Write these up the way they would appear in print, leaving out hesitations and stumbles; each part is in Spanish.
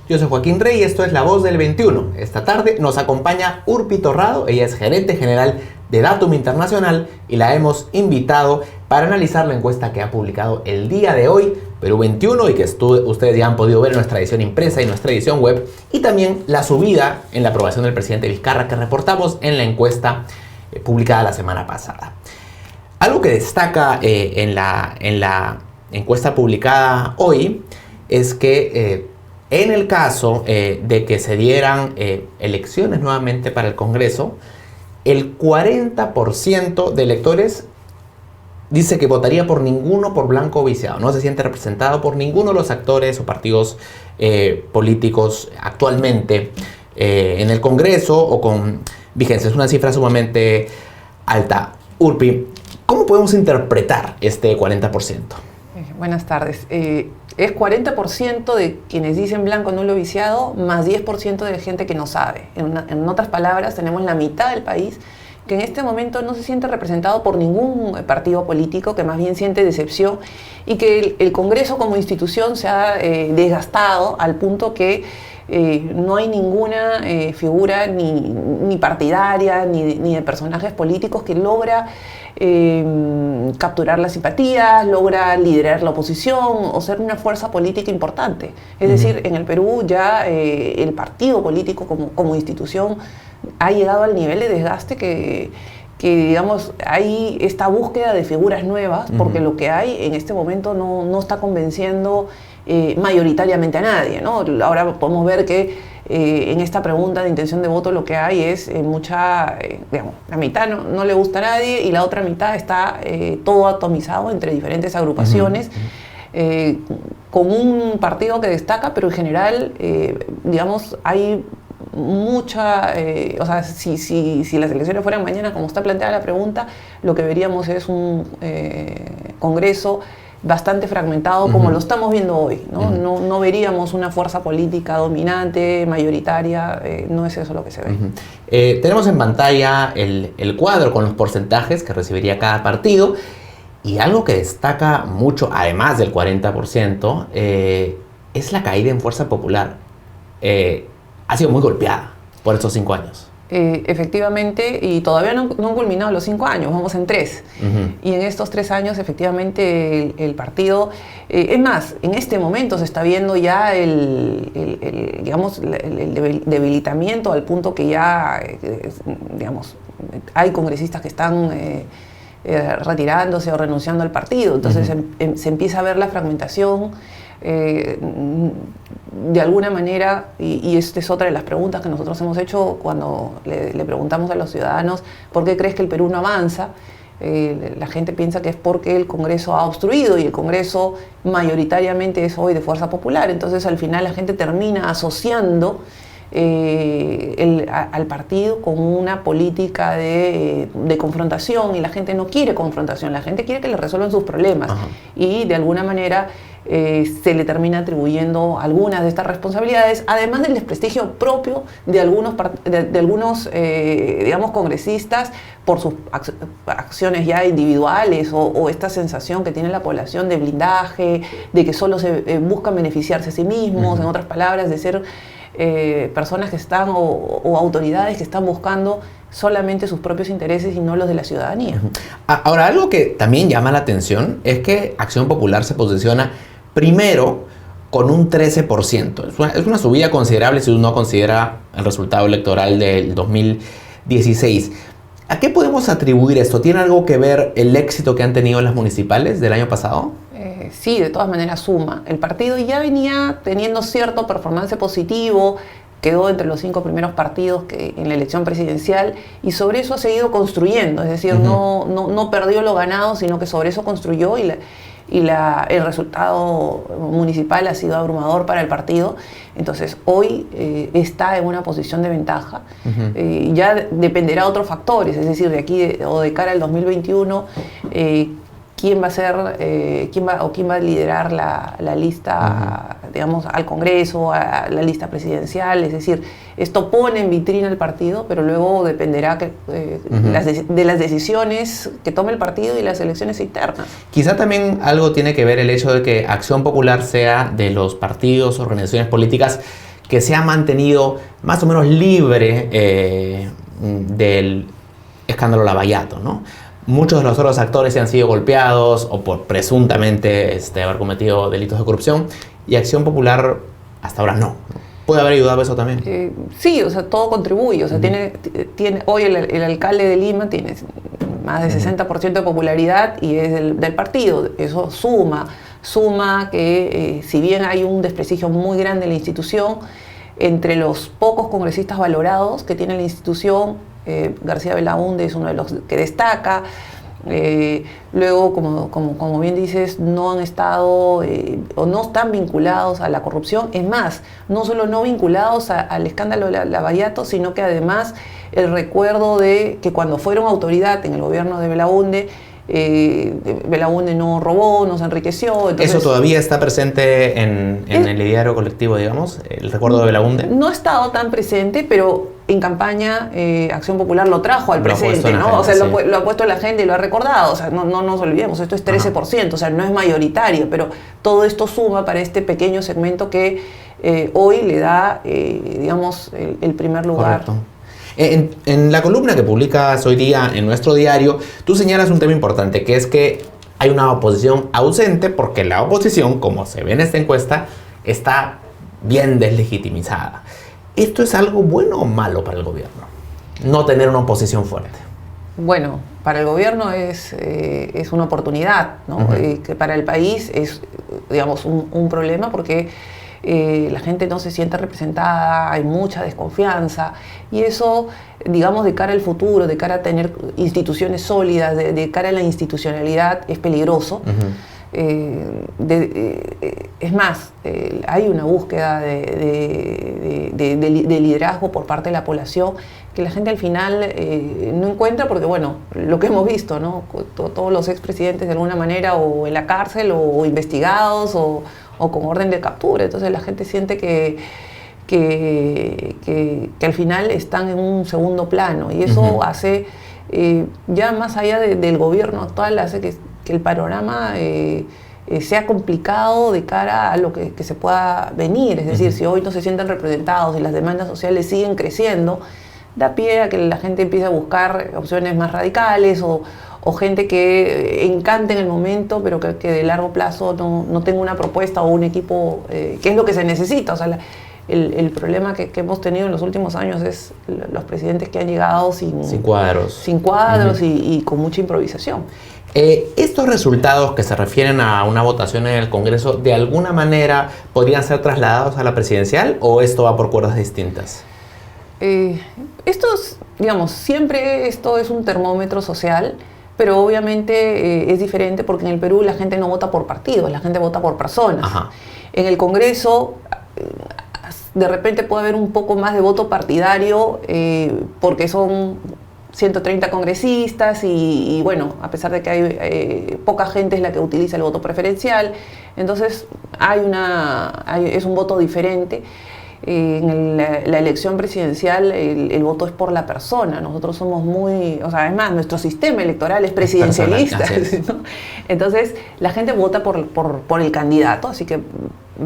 Yo soy Joaquín Rey y esto es La Voz del 21. Esta tarde nos acompaña Urpi Torrado, ella es gerente general de Datum Internacional y la hemos invitado para analizar la encuesta que ha publicado el día de hoy, Perú 21, y que ustedes ya han podido ver en nuestra edición impresa y nuestra edición web, y también la subida en la aprobación del presidente Vizcarra que reportamos en la encuesta publicada la semana pasada. Algo que destaca en la encuesta publicada hoy es que en el caso de que se dieran elecciones nuevamente para el Congreso, el 40% de electores dice que votaría por ninguno por blanco o viciado. No se siente representado por ninguno de los actores o partidos políticos actualmente en el Congreso o con vigencia. Es una cifra sumamente alta. Urpi, ¿cómo podemos interpretar este 40%? Buenas tardes. Es 40% de quienes dicen blanco, nulo, viciado, más 10% de gente que no sabe. En otras palabras, tenemos la mitad del país que en este momento no se siente representado por ningún partido político, que más bien siente decepción, y que el Congreso como institución se ha desgastado al punto que no hay ninguna figura ni partidaria ni de personajes políticos que logra capturar las simpatías, logra liderar la oposición o ser una fuerza política importante. Es decir, en el Perú ya el partido político como institución ha llegado al nivel de desgaste que digamos, hay esta búsqueda de figuras nuevas, porque lo que hay en este momento no está convenciendo mayoritariamente a nadie, ¿no? Ahora podemos ver que en esta pregunta de intención de voto lo que hay es digamos, la mitad no le gusta a nadie y la otra mitad está todo atomizado entre diferentes agrupaciones, con un partido que destaca, pero en general, digamos, hay mucha, o sea, si las elecciones fueran mañana, como está planteada la pregunta, lo que veríamos es un Congreso bastante fragmentado, como lo estamos viendo hoy, ¿no? No veríamos una fuerza política dominante, mayoritaria, no es eso lo que se ve. Tenemos en pantalla el cuadro con los porcentajes que recibiría cada partido, y algo que destaca mucho, además del 40%, es la caída en Fuerza Popular. Ha sido muy golpeada por estos 5 años. Efectivamente, y todavía no han culminado los 5 años, vamos en 3. Y en estos 3 años, efectivamente, el partido, es más, en este momento se está viendo ya digamos, el debilitamiento al punto que ya, digamos, hay congresistas que están retirándose o renunciando al partido. Entonces se empieza a ver la fragmentación. De alguna manera, y esta es otra de las preguntas que nosotros hemos hecho cuando le preguntamos a los ciudadanos ¿por qué crees que el Perú no avanza? La gente piensa que es porque el Congreso ha obstruido, y el Congreso mayoritariamente es hoy de Fuerza Popular. Entonces al final la gente termina asociando al partido con una política de confrontación, y la gente no quiere confrontación, la gente quiere que le resuelvan sus problemas. Y de alguna manera se le termina atribuyendo algunas de estas responsabilidades, además del desprestigio propio de algunos digamos, congresistas por sus acciones ya individuales, o esta sensación que tiene la población de blindaje, de que solo se buscan beneficiarse a sí mismos, en otras palabras, de ser personas que están o autoridades que están buscando solamente sus propios intereses y no los de la ciudadanía. Ahora, algo que también llama la atención es que Acción Popular se posiciona primero con un 13%. Es una subida considerable si uno considera el resultado electoral del 2016. ¿A qué podemos atribuir esto? ¿Tiene algo que ver el éxito que han tenido las municipales del año pasado? Sí, de todas maneras suma. El partido ya venía teniendo cierto performance positivo, quedó entre los 5 primeros partidos en la elección presidencial, y sobre eso ha seguido construyendo, es decir, no perdió lo ganado, sino que sobre eso construyó, y el resultado municipal ha sido abrumador para el partido. Entonces hoy está en una posición de ventaja. Ya dependerá de otros factores, es decir, de aquí o de cara al 2021, quién va a liderar la lista, digamos, al Congreso, a la lista presidencial. Es decir, esto pone en vitrina el partido, pero luego dependerá de las decisiones que tome el partido y las elecciones internas. Quizá también algo tiene que ver el hecho de que Acción Popular sea de los partidos, organizaciones políticas que se ha mantenido más o menos libre del escándalo Lavallato, ¿no? Muchos de los otros actores se han sido golpeados o por presuntamente haber cometido delitos de corrupción, y Acción Popular hasta ahora no. ¿Puede haber ayudado eso también? Sí, o sea, todo contribuye. O sea, hoy el alcalde de Lima tiene más de 60% de popularidad y es del partido. Eso suma que si bien hay un desprestigio muy grande en la institución, entre los pocos congresistas valorados que tiene la institución, García Belaúnde es uno de los que destaca. Luego, como bien dices, no han estado o no están vinculados a la corrupción. Es más, no solo no vinculados al escándalo de Lavallato, sino que además el recuerdo de que cuando fueron autoridad en el gobierno de Belaúnde, Belaúnde no robó, no se enriqueció. Entonces, ¿eso todavía está presente en el ideario colectivo, digamos, el recuerdo de Belaúnde? No ha estado tan presente, pero en campaña Acción Popular lo trajo al presente, ¿no? O sea, lo ha puesto en la agenda y lo ha recordado. O sea, no nos olvidemos, esto es 13%, o sea, no es mayoritario, pero todo esto suma para este pequeño segmento que hoy le da, digamos, el primer lugar. Correcto. En la columna que publicas hoy día en nuestro diario, tú señalas un tema importante, que es que hay una oposición ausente porque la oposición, como se ve en esta encuesta, está bien deslegitimizada. ¿Esto es algo bueno o malo para el gobierno? No tener una oposición fuerte. Bueno, para el gobierno es una oportunidad, ¿no? Que para el país es, digamos, un problema porque la gente no se siente representada, hay mucha desconfianza y eso, digamos, de cara al futuro, de cara a tener instituciones sólidas, de cara a la institucionalidad es peligroso. Es más, hay una búsqueda de liderazgo por parte de la población que la gente al final no encuentra porque, bueno, lo que hemos visto, ¿no? Todos los expresidentes de alguna manera o en la cárcel o investigados o con orden de captura. Entonces la gente siente que al final están en un segundo plano y eso hace, ya más allá del gobierno actual, hace que el panorama sea complicado de cara a lo que se pueda venir. Es decir, si hoy no se sienten representados y las demandas sociales siguen creciendo, da pie a que la gente empiece a buscar opciones más radicales o gente que encante en el momento, pero que de largo plazo no tenga una propuesta o un equipo, que es lo que se necesita. O sea, el problema que hemos tenido en los últimos años es los presidentes que han llegado sin cuadros y con mucha improvisación. ¿Estos resultados que se refieren a una votación en el Congreso de alguna manera podrían ser trasladados a la presidencial o esto va por cuerdas distintas? Digamos, siempre esto es un termómetro social, pero obviamente es diferente porque en el Perú la gente no vota por partidos, la gente vota por personas. Ajá. En el Congreso de repente puede haber un poco más de voto partidario porque son 130 congresistas y bueno, a pesar de que hay poca gente es la que utiliza el voto preferencial, entonces es un voto diferente. En la elección presidencial el voto es por la persona. Nosotros somos además nuestro sistema electoral es presidencialista, ¿no? Entonces la gente vota por el candidato, así que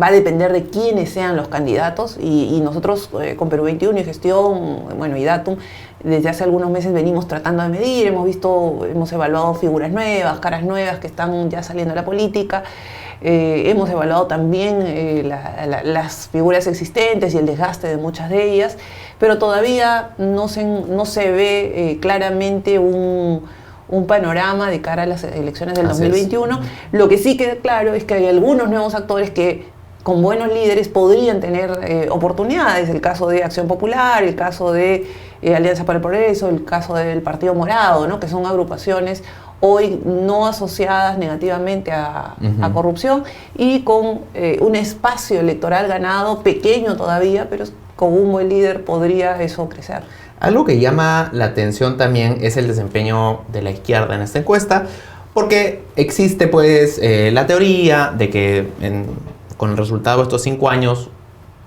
va a depender de quiénes sean los candidatos y nosotros con Perú 21 y Gestión, y Datum, desde hace algunos meses venimos tratando de medir, hemos evaluado figuras nuevas, caras nuevas que están ya saliendo a la política. Hemos evaluado también las figuras existentes y el desgaste de muchas de ellas, pero todavía no se ve claramente un panorama de cara a las elecciones del 2021. Lo que sí queda claro es que hay algunos nuevos actores que con buenos líderes podrían tener oportunidades. El caso de Acción Popular, el caso de Alianza para el Progreso, el caso del Partido Morado, ¿no? Que son agrupaciones hoy no asociadas negativamente a corrupción y con un espacio electoral ganado, pequeño todavía, pero con un buen líder podría eso crecer. Algo que llama la atención también es el desempeño de la izquierda en esta encuesta, porque existe pues la teoría de que con el resultado de estos 5 años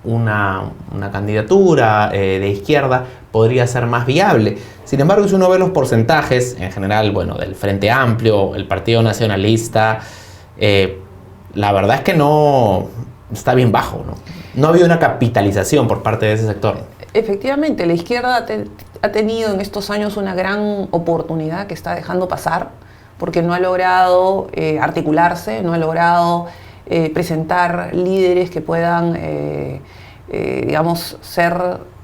una candidatura de izquierda podría ser más viable. Sin embargo, si uno ve los porcentajes, en general, del Frente Amplio, el Partido Nacionalista, la verdad es que no está bien bajo, ¿no? No ha habido una capitalización por parte de ese sector. Efectivamente, la izquierda ha tenido en estos años una gran oportunidad que está dejando pasar, porque no ha logrado articularse, no ha logrado presentar líderes que puedan, digamos, ser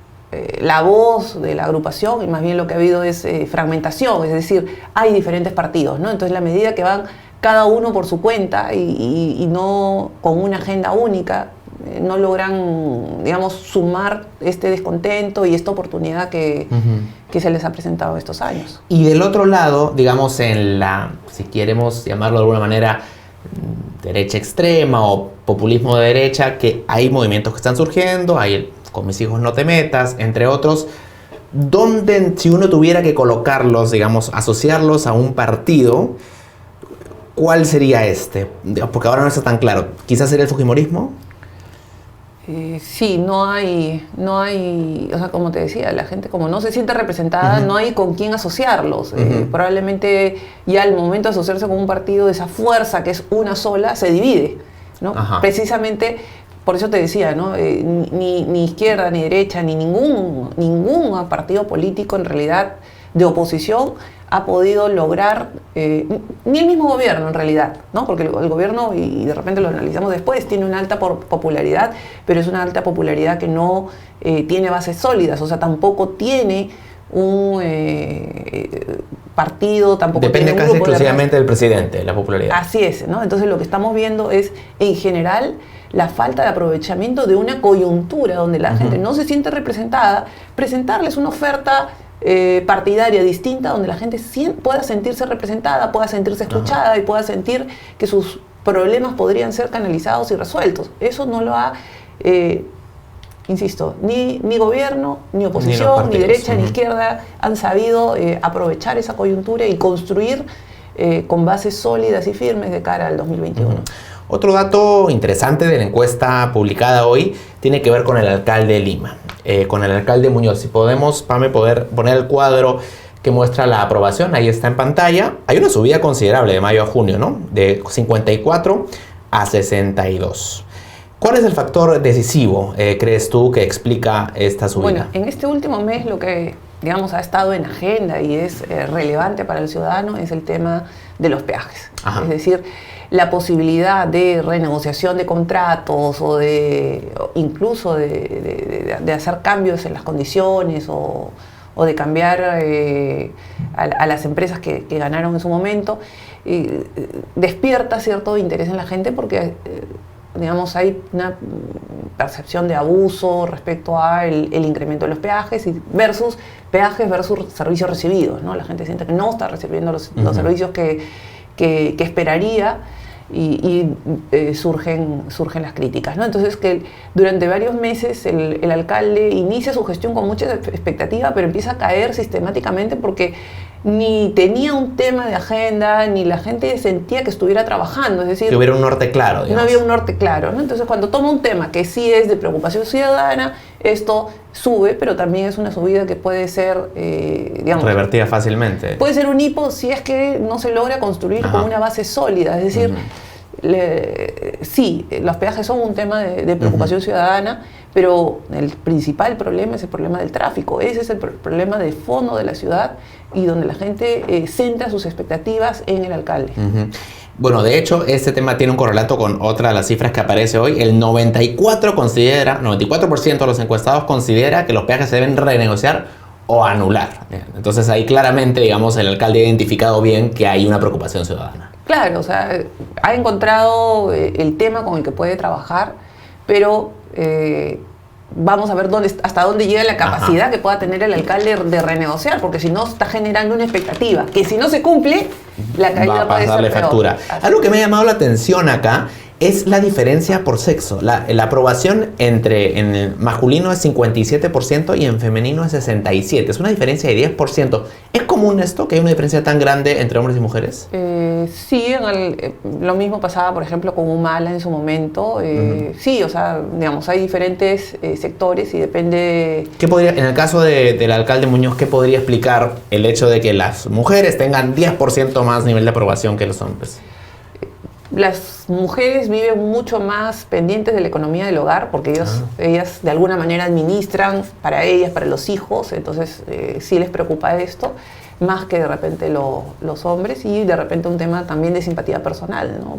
la voz de la agrupación, y más bien lo que ha habido es fragmentación, es decir, hay diferentes partidos, ¿no? Entonces, la medida que van cada uno por su cuenta y no con una agenda única, no logran, digamos, sumar este descontento y esta oportunidad que se les ha presentado estos años. Y del otro lado, digamos, en la, si queremos llamarlo de alguna manera, derecha extrema o populismo de derecha, que hay movimientos que están surgiendo, hay el Con mis hijos no te metas, entre otros. ¿Dónde, si uno tuviera que colocarlos, digamos, asociarlos a un partido, cuál sería este? Porque ahora no está tan claro. ¿Quizás sería el fujimorismo? Sí, no hay, o sea, como te decía, la gente como no se siente representada, no hay con quién asociarlos. Probablemente ya al momento de asociarse con un partido, esa fuerza que es una sola, se divide, ¿no? Precisamente por eso te decía, ¿no? Ni izquierda, ni derecha, ni ningún partido político en realidad de oposición ha podido lograr, ni el mismo gobierno en realidad, ¿no? Porque el gobierno, y de repente lo analizamos después, tiene una alta popularidad, pero es una alta popularidad que no tiene bases sólidas, o sea, tampoco tiene un partido, tampoco depende tiene un casi grupo exclusivamente del presidente, la popularidad. Así es, ¿no? Entonces lo que estamos viendo es, en general, la falta de aprovechamiento de una coyuntura donde la gente no se siente representada, presentarles una oferta partidaria distinta donde la gente pueda sentirse representada, pueda sentirse escuchada y pueda sentir que sus problemas podrían ser canalizados y resueltos. Eso no lo ha, insisto, ni gobierno, ni oposición, ni derecha, ni izquierda han sabido aprovechar esa coyuntura y construir con bases sólidas y firmes de cara al 2021. Otro dato interesante de la encuesta publicada hoy tiene que ver con el alcalde de Lima, con el alcalde Muñoz. Si podemos, Pame, poder poner el cuadro que muestra la aprobación, ahí está en pantalla. Hay una subida considerable de mayo a junio, ¿no? De 54 a 62. ¿Cuál es el factor decisivo, crees tú, que explica esta subida? Bueno, en este último mes lo que, digamos, ha estado en agenda y es relevante para el ciudadano es el tema de los peajes. Es decir, la posibilidad de renegociación de contratos o incluso de hacer cambios en las condiciones o de cambiar a las empresas que ganaron en su momento, despierta cierto interés en la gente porque digamos, hay una percepción de abuso respecto a el incremento de los peajes versus peajes versus servicios recibidos, ¿no? La gente siente que no está recibiendo los servicios que esperaría y surgen las críticas, ¿no? Entonces, que durante varios meses el alcalde inicia su gestión con mucha expectativa, pero empieza a caer sistemáticamente porque ni tenía un tema de agenda, ni la gente sentía que estuviera trabajando, es decir, que hubiera un norte claro, digamos. No había un norte claro, ¿no? Entonces, cuando toma un tema que sí es de preocupación ciudadana, esto sube, pero también es una subida que puede ser, digamos, revertida fácilmente. Puede ser un hipo si es que no se logra construir con una base sólida, es decir, sí, los peajes son un tema de preocupación ciudadana, pero el principal problema es el problema del tráfico. Ese es el problema de fondo de la ciudad y donde la gente centra sus expectativas en el alcalde. Bueno, de hecho, este tema tiene un correlato con otra de las cifras que aparece hoy. El 94% de los encuestados considera que los peajes se deben renegociar o anular. Entonces ahí claramente, digamos, el alcalde ha identificado bien que hay una preocupación ciudadana. Claro, o sea, ha encontrado el tema con el que puede trabajar, pero vamos a ver hasta dónde llega la capacidad que pueda tener el alcalde de renegociar, porque si no está generando una expectativa, que si no se cumple, la caída puede ser peor. Factura. Algo que me ha llamado la atención acá es la diferencia por sexo. La aprobación en el masculino es 57% y en femenino es 67%. Es una diferencia de 10%. ¿Es común esto, que hay una diferencia tan grande entre hombres y mujeres? Sí, lo mismo pasaba, por ejemplo, con Humala en su momento. Sí, o sea, digamos, hay diferentes sectores y depende... ¿Qué podría, en el caso del alcalde Muñoz, qué podría explicar el hecho de que las mujeres tengan 10% más nivel de aprobación que los hombres? Las mujeres viven mucho más pendientes de la economía del hogar porque ellas de alguna manera administran para ellas, para los hijos, entonces sí les preocupa esto, más que de repente los hombres, y de repente un tema también de simpatía personal, ¿no?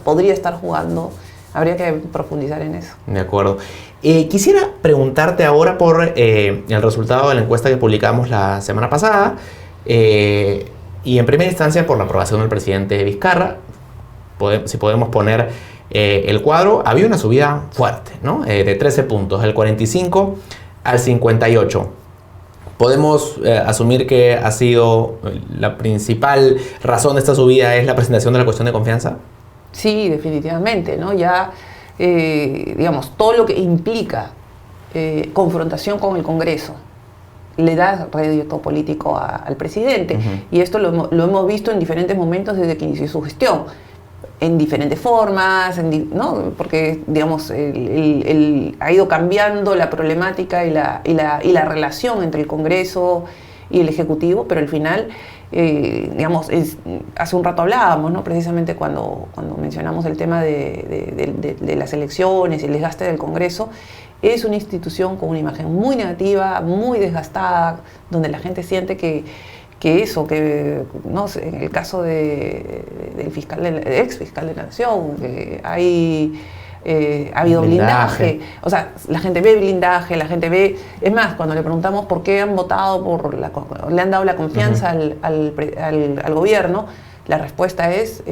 Podría estar jugando, habría que profundizar en eso. De acuerdo. Quisiera preguntarte ahora por el resultado de la encuesta que publicamos la semana pasada, y en primera instancia por la aprobación del presidente Vizcarra. Si podemos poner el cuadro, había una subida fuerte, ¿no? De 13 puntos, del 45 al 58. Podemos asumir que ha sido la principal razón de esta subida es la presentación de la cuestión de confianza. Sí, definitivamente, ¿no? Ya, digamos, todo lo que implica confrontación con el Congreso le da rédito político al presidente. Y esto lo hemos visto en diferentes momentos desde que inició su gestión. En diferentes formas, ¿no? Porque, digamos, ha ido cambiando la problemática y la relación entre el Congreso y el Ejecutivo, pero al final, digamos, hace un rato hablábamos, ¿no? Precisamente cuando mencionamos el tema de las elecciones y el desgaste del Congreso, es una institución con una imagen muy negativa, muy desgastada, donde la gente siente que no sé, en el caso del ex fiscal de la Nación, ha habido blindaje. O sea, la gente ve blindaje, la gente ve... Es más, cuando le preguntamos por qué han votado, le han dado la confianza al gobierno, la respuesta es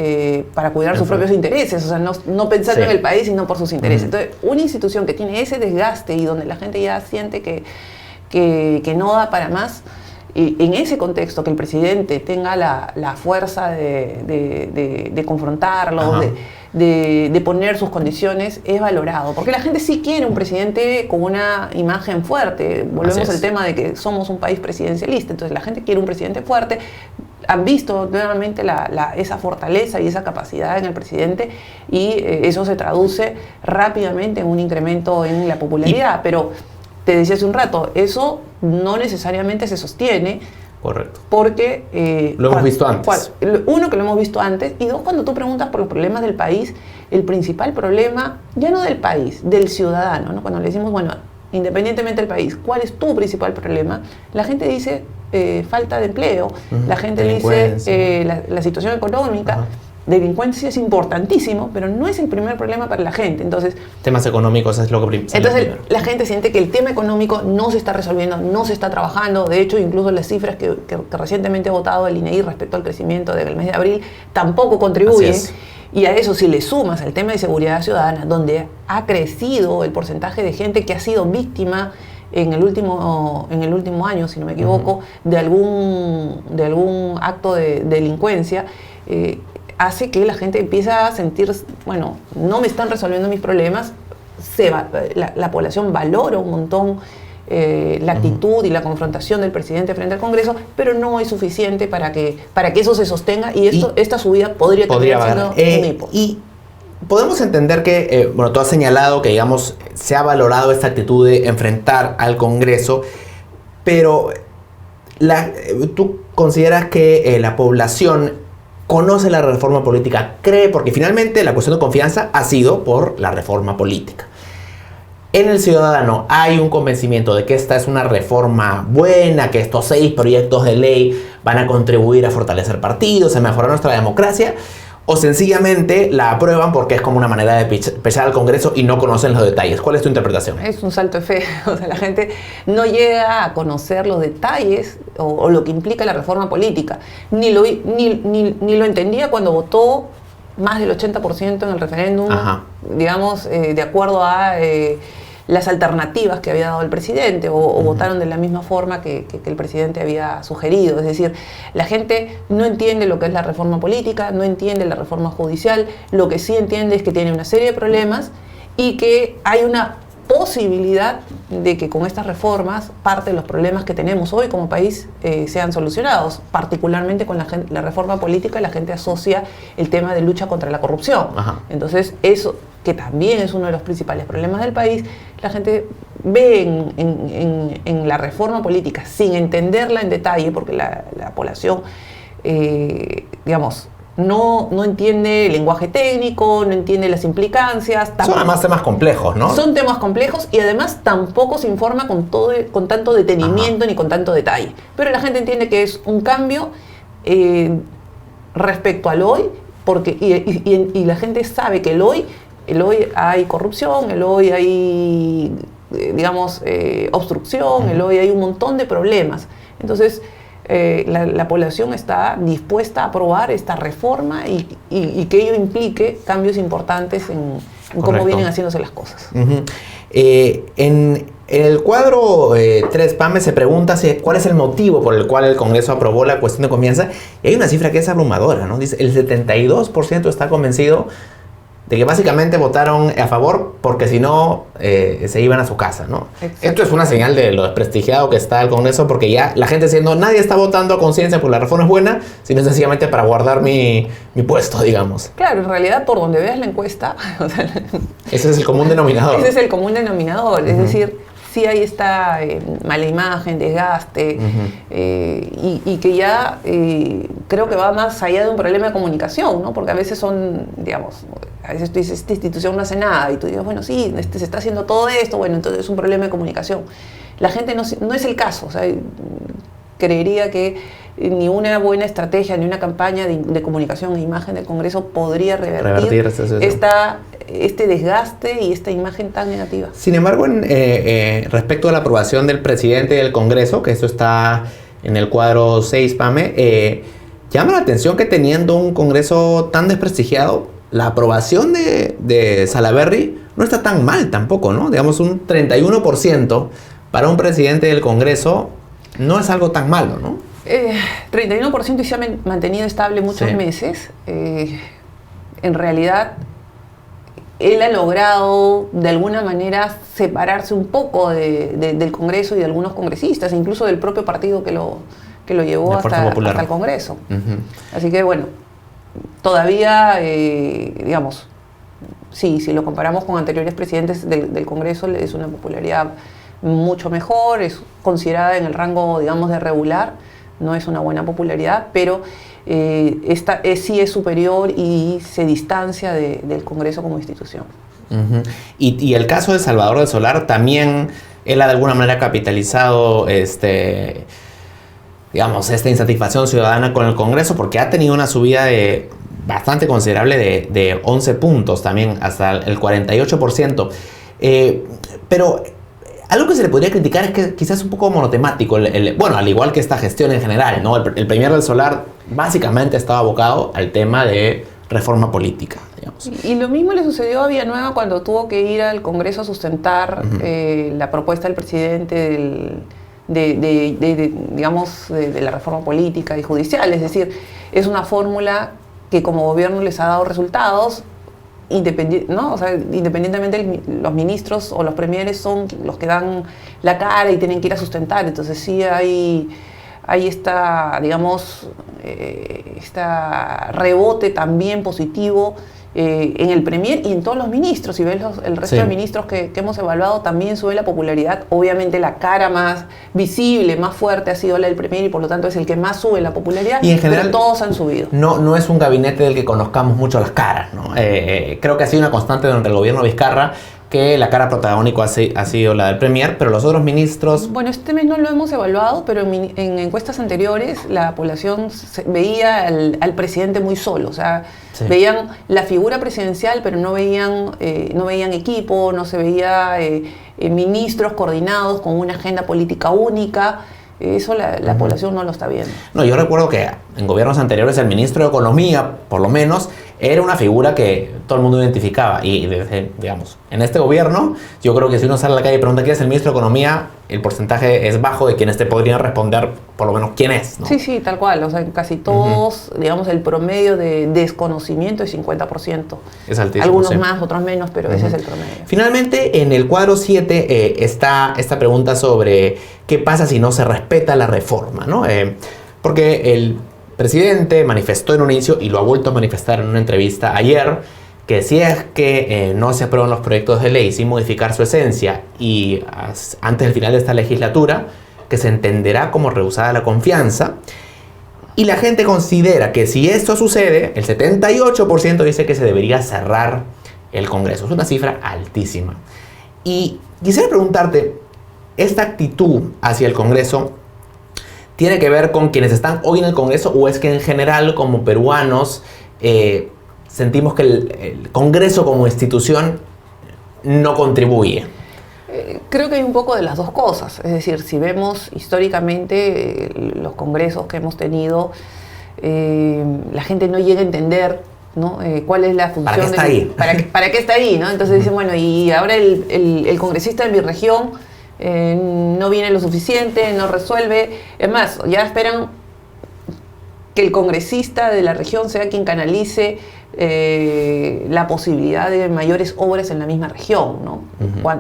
para cuidar sus propios intereses, o sea, no pensando en el país, sino por sus intereses. Entonces, una institución que tiene ese desgaste y donde la gente ya siente que no da para más, y en ese contexto que el presidente tenga la fuerza de confrontarlo, de poner sus condiciones, es valorado. Porque la gente sí quiere un presidente con una imagen fuerte. Volvemos al tema de que somos un país presidencialista, entonces la gente quiere un presidente fuerte. Han visto nuevamente esa fortaleza y esa capacidad en el presidente, y eso se traduce rápidamente en un incremento en la popularidad. Pero te decía hace un rato, eso no necesariamente se sostiene. Correcto. Porque... lo hemos visto antes. Uno, que lo hemos visto antes, y dos, cuando tú preguntas por los problemas del país, el principal problema, ya no del país, del ciudadano, ¿no? Cuando le decimos, bueno, independientemente del país, ¿cuál es tu principal problema? La gente dice falta de empleo, la gente dice la situación económica. Delincuencia es importantísimo, pero no es el primer problema para la gente. Entonces, temas económicos es lo que entonces la gente siente que el tema económico no se está resolviendo, no se está trabajando. De hecho, incluso las cifras que recientemente ha votado el INEGI respecto al crecimiento del mes de abril tampoco contribuyen. Y a eso, si le sumas el tema de seguridad ciudadana, donde ha crecido el porcentaje de gente que ha sido víctima en el último año, si no me equivoco, de algún acto de delincuencia, hace que la gente empiece a sentir, bueno, no me están resolviendo mis problemas. La población valora un montón la actitud y la confrontación del presidente frente al Congreso, pero no es suficiente para que eso se sostenga, y esta subida podría terminar siendo un hipo. Y podemos entender que, bueno, tú has señalado que, digamos, se ha valorado esta actitud de enfrentar al Congreso, pero ¿tú consideras que la población conoce la reforma política, cree? Porque finalmente la cuestión de confianza ha sido por la reforma política. En el ciudadano hay un convencimiento de que esta es una reforma buena, que estos 6 proyectos de ley van a contribuir a fortalecer partidos, a mejorar nuestra democracia, o sencillamente la aprueban porque es como una manera de pechar al Congreso y no conocen los detalles. ¿Cuál es tu interpretación? Es un salto de fe. O sea, la gente no llega a conocer los detalles o lo que implica la reforma política. Ni lo entendía cuando votó más del 80% en el referéndum, digamos, de acuerdo a las alternativas que había dado el presidente, o votaron de la misma forma que el presidente había sugerido. Es decir, la gente no entiende lo que es la reforma política, no entiende la reforma judicial. Lo que sí entiende es que tiene una serie de problemas y que hay una posibilidad de que con estas reformas parte de los problemas que tenemos hoy como país sean solucionados. Particularmente con la reforma política, la gente asocia el tema de lucha contra la corrupción. Entonces, eso, que también es uno de los principales problemas del país, la gente ve en la reforma política, sin entenderla en detalle, porque la población, digamos, no entiende el lenguaje técnico, no entiende las implicancias. Son además temas complejos, ¿no? Son temas complejos y además tampoco se informa con tanto detenimiento ni con tanto detalle. Pero la gente entiende que es un cambio respecto al hoy, porque, y la gente sabe que el hoy hay corrupción, el hoy hay, digamos, obstrucción, el hoy hay un montón de problemas. Entonces, la población está dispuesta a aprobar esta reforma y que ello implique cambios importantes en cómo vienen haciéndose las cosas. En el cuadro 3, Pame, se pregunta cuál es el motivo por el cual el Congreso aprobó la cuestión de confianza, y hay una cifra que es abrumadora, ¿no? Dice, el 72% está convencido de que básicamente votaron a favor porque si no se iban a su casa, ¿no? Exacto. Esto es una señal de lo desprestigiado que está el Congreso, porque ya la gente diciendo, nadie está votando a conciencia porque la reforma es buena, sino sencillamente para guardar mi puesto, digamos. Claro, en realidad, por donde veas la encuesta... O sea, ese es el común denominador. Ese es el común denominador, es decir, sí hay esta mala imagen, desgaste, y que ya creo que va más allá de un problema de comunicación, ¿no? Porque a veces a veces tú dices, esta institución no hace nada, y tú dices, bueno, sí, se está haciendo todo esto, bueno, entonces es un problema de comunicación. La gente no es el caso, o sea, creería que ni una buena estrategia, ni una campaña de comunicación e imagen del Congreso podría revertir este desgaste y esta imagen tan negativa. Sin embargo, respecto a la aprobación del presidente del Congreso, que esto está en el cuadro 6, Pame, llama la atención que teniendo un Congreso tan desprestigiado, la aprobación de Salaverry no está tan mal tampoco, ¿no? Digamos, un 31% para un presidente del Congreso no es algo tan malo, ¿no? 31% y se ha mantenido estable muchos meses. En realidad, él ha logrado de alguna manera separarse un poco del Congreso y de algunos congresistas, incluso del propio partido que lo llevó hasta el Congreso. Así que bueno, todavía, digamos, sí, si lo comparamos con anteriores presidentes del Congreso, es una popularidad mucho mejor, es considerada en el rango, digamos, de regular, no es una buena popularidad, pero sí es superior y se distancia del Congreso como institución. Y el caso de Salvador del Solar también, él ha de alguna manera capitalizado digamos, esta insatisfacción ciudadana con el Congreso, porque ha tenido una subida bastante considerable de 11 puntos también, hasta el 48%. Pero algo que se le podría criticar es que quizás es un poco monotemático, bueno, al igual que esta gestión en general, ¿no? El premier del Solar básicamente estaba abocado al tema de reforma política, digamos. Y lo mismo le sucedió a Villanueva cuando tuvo que ir al Congreso a sustentar la propuesta del presidente digamos, de la reforma política y judicial. Es decir, es una fórmula que como gobierno les ha dado resultados, ¿no? O sea, independientemente los ministros o los premieres son los que dan la cara y tienen que ir a sustentar. Entonces sí hay esta, digamos, esta rebote también positivo en el premier y en todos los ministros. Si ves el resto de ministros que hemos evaluado, también sube la popularidad. Obviamente la cara más visible, más fuerte ha sido la del premier y por lo tanto es el que más sube la popularidad, y en general, pero todos han subido. No es un gabinete del que conozcamos mucho las caras, ¿no? Creo que ha sido una constante durante el gobierno de Vizcarra que la cara protagónica ha sido la del premier, pero los otros ministros... Bueno, este mes no lo hemos evaluado, pero en encuestas anteriores la población veía al presidente muy solo, o sea, veían la figura presidencial, pero no veían equipo, no se veía ministros coordinados con una agenda política única. Eso la población no lo está viendo. No, yo recuerdo que en gobiernos anteriores el ministro de Economía, por lo menos, era una figura que todo el mundo identificaba. Y, digamos, en este gobierno, yo creo que si uno sale a la calle y pregunta quién es el ministro de Economía, el porcentaje es bajo de quienes te podrían responder por lo menos quién es, ¿no? Sí, tal cual. O sea, casi todos, digamos, el promedio de desconocimiento es 50%. Es altísimo. Algunos más, otros menos, pero ese es el promedio. Finalmente, en el cuadro 7 está esta pregunta sobre qué pasa si no se respeta la reforma, ¿no? Porque el presidente manifestó en un inicio, y lo ha vuelto a manifestar en una entrevista ayer, que si es que no se aprueban los proyectos de ley sin modificar su esencia y antes del final de esta legislatura, que se entenderá como rehusada la confianza. Y la gente considera que si esto sucede, el 78% dice que se debería cerrar el Congreso. Es una cifra altísima. Y quisiera preguntarte, ¿esta actitud hacia el Congreso tiene que ver con quienes están hoy en el Congreso o es que en general como peruanos sentimos que el Congreso como institución no contribuye? Creo que hay un poco de las dos cosas. Es decir, si vemos históricamente los congresos que hemos tenido, la gente no llega a entender, ¿no? ¿Cuál es la función? ¿Para qué está ahí? ¿Para qué está ahí? ¿No? Entonces dicen, bueno, y ahora el congresista de mi región no viene lo suficiente, no resuelve. Es más, ya esperan que el congresista de la región sea quien canalice la posibilidad de mayores obras en la misma región, ¿no?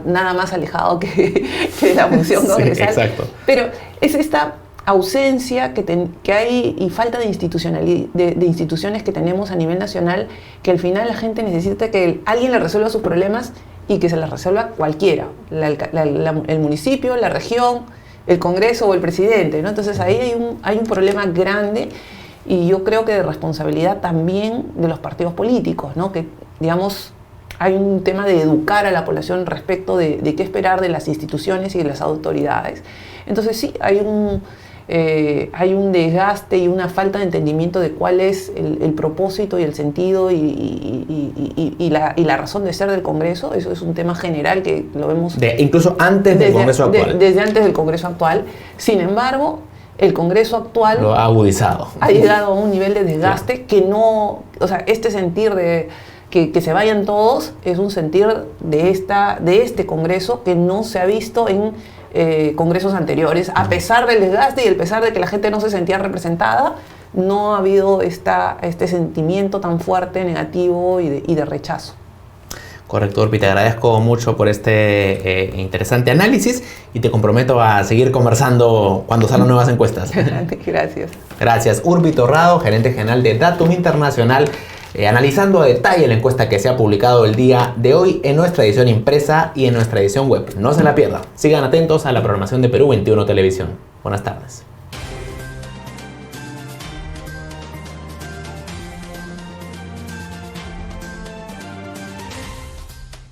Nada más alejado que de la función congresal. Sí, exacto. Pero es esta ausencia que hay y falta de instituciones que tenemos a nivel nacional, que al final la gente necesita que alguien le resuelva sus problemas y que se les resuelva cualquiera, el municipio, la región, el Congreso o el presidente, ¿no? Entonces ahí hay un problema grande. Y yo creo que de responsabilidad también de los partidos políticos, ¿no? Que, digamos, hay un tema de educar a la población respecto de qué esperar de las instituciones y de las autoridades. Entonces sí, hay un desgaste y una falta de entendimiento de cuál es el propósito y el sentido y la razón de ser del Congreso. Eso es un tema general que lo vemos... incluso antes del Congreso actual. Desde antes del Congreso actual. Sin embargo, el Congreso actual lo ha agudizado. Ha llegado a un nivel de desgaste que no... O sea, este sentir de que se vayan todos es un sentir de este Congreso que no se ha visto en congresos anteriores. A pesar del desgaste y a pesar de que la gente no se sentía representada, no ha habido este sentimiento tan fuerte, negativo y de rechazo. Correcto, Urpi, te agradezco mucho por este interesante análisis y te comprometo a seguir conversando cuando salgan nuevas encuestas. Gracias. Gracias. Urpi Torrado, gerente general de Datum Internacional, analizando a detalle la encuesta que se ha publicado el día de hoy en nuestra edición impresa y en nuestra edición web. No se la pierda. Sigan atentos a la programación de Perú 21 Televisión. Buenas tardes.